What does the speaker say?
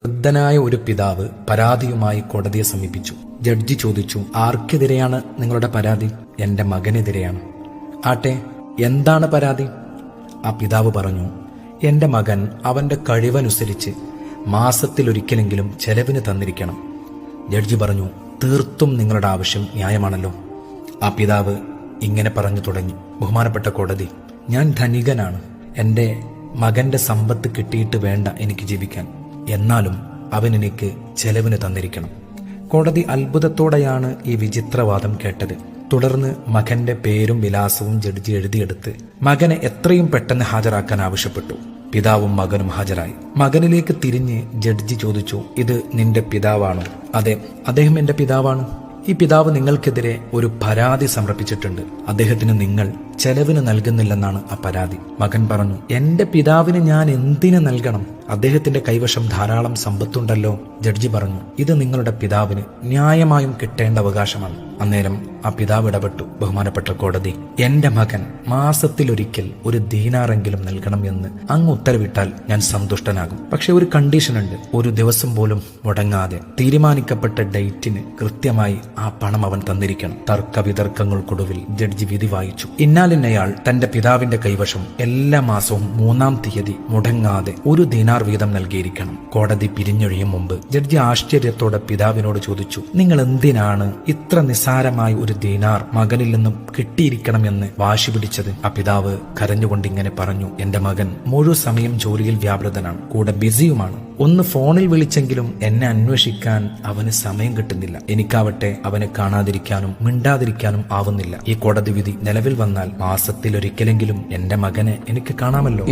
വൃദ്ധനായ ഒരു പിതാവ് പരാതിയുമായി കോടതിയെ സമീപിച്ചു. ജഡ്ജി ചോദിച്ചു, ആർക്കെതിരെയാണ് നിങ്ങളുടെ പരാതി? എന്റെ മകനെതിരെയാണ്. ആട്ടെ, എന്താണ് പരാതി? ആ പിതാവ് പറഞ്ഞു, എന്റെ മകൻ അവന്റെ കഴിവനുസരിച്ച് മാസത്തിലൊരിക്കലെങ്കിലും ചെലവിന് തന്നിരിക്കണം. ജഡ്ജി പറഞ്ഞു, തീർത്തും നിങ്ങളുടെ ആവശ്യം ന്യായമാണല്ലോ. ആ പിതാവ് ഇങ്ങനെ പറഞ്ഞു തുടങ്ങി, ബഹുമാനപ്പെട്ട കോടതി, ഞാൻ ധനികനാണ്. എന്റെ മകന്റെ സമ്പത്ത് കിട്ടിയിട്ട് വേണ്ട എനിക്ക് ജീവിക്കാൻ. എന്നാലും അവൻ എനിക്ക് ചെലവിന് തന്നിരിക്കണം. കോടതി അത്ഭുതത്തോടെയാണ് ഈ വിചിത്രവാദം കേട്ടത്. തുടർന്ന് മകന്റെ പേരും വിലാസവും ജഡ്ജി എഴുതിയെടുത്ത് മകനെ എത്രയും പെട്ടെന്ന് ഹാജരാക്കാൻ ആവശ്യപ്പെട്ടു. പിതാവും മകനും ഹാജരായി. മകനിലേക്ക് തിരിഞ്ഞ് ജഡ്ജി ചോദിച്ചു, ഇത് നിന്റെ പിതാവാണോ? അതെ, അദ്ദേഹം എന്റെ പിതാവാണ്. ഈ പിതാവ് നിങ്ങൾക്കെതിരെ ഒരു പരാതി സമർപ്പിച്ചിട്ടുണ്ട്. അദ്ദേഹത്തിന് നിങ്ങൾ ചെലവിന് നൽകുന്നില്ലെന്നാണ് ആ പരാതി. മകൻ പറഞ്ഞു, എന്റെ പിതാവിന് ഞാൻ എന്തിനു നൽകണം? അദ്ദേഹത്തിന്റെ കൈവശം ധാരാളം സമ്പത്തുണ്ടല്ലോ. ജഡ്ജി പറഞ്ഞു, ഇത് നിങ്ങളുടെ പിതാവിന് ന്യായമായും കിട്ടേണ്ട അവകാശമാണ്. അന്നേരം ആ പിതാവ് ഇടപെട്ടു, ബഹുമാനപ്പെട്ട കോടതി, എന്റെ മകൻ മാസത്തിലൊരിക്കൽ ഒരു ദീനാറെങ്കിലും നൽകണം എന്ന് അങ്ങ് ഉത്തരവിട്ടാൽ ഞാൻ സന്തുഷ്ടനാകും. പക്ഷെ ഒരു കണ്ടീഷനുണ്ട്. ഒരു ദിവസം പോലും മുടങ്ങാതെ തീരുമാനിക്കപ്പെട്ട ഡേറ്റിന് കൃത്യമായി ആ പണം അവൻ തന്നിരിക്കണം. തർക്ക വിതർക്കങ്ങൾക്കൊടുവിൽ ജഡ്ജി വിധി വായിച്ചു. ഇന്നാലിന്നയാൾ തന്റെ പിതാവിന്റെ കൈവശം എല്ലാ മാസവും 3-ാം തീയതി മുടങ്ങാതെ ഒരു ദീനാർ വീതം നൽകിയിരിക്കണം. കോടതി പിരിഞ്ഞൊഴിയും മുമ്പ് ജഡ്ജി ആശ്ചര്യത്തോടെ പിതാവിനോട് ചോദിച്ചു, നിങ്ങൾ എന്തിനാണ് ഇത്ര നിസ്സാരമായ ഒരു ദീനാർ മകനിൽ നിന്നും കിട്ടിയിരിക്കണമെന്ന് വാശി പിടിച്ചത്? ആ പിതാവ് കരഞ്ഞുകൊണ്ടിങ്ങനെ പറഞ്ഞു, എന്റെ മകൻ മുഴുവൻ സമയം ജോലിയിൽ വ്യാപൃതനാണ്, കൂടെ ബിസിയുമാണ്. ഒന്ന് ഫോണിൽ വിളിച്ചെങ്കിലും എന്നെ അന്വേഷിക്കാൻ അവന് സമയം കിട്ടുന്നില്ല. എനിക്കാവട്ടെ അവനെ കാണാതിരിക്കാനും മിണ്ടാതിരിക്കാനും ആവുന്നില്ല. ഈ കോടതി വിധി നിലവിൽ വന്നാൽ മാസത്തിലൊരിക്കലെങ്കിലും എന്റെ മകനെ എനിക്ക് കാണാമല്ലോ.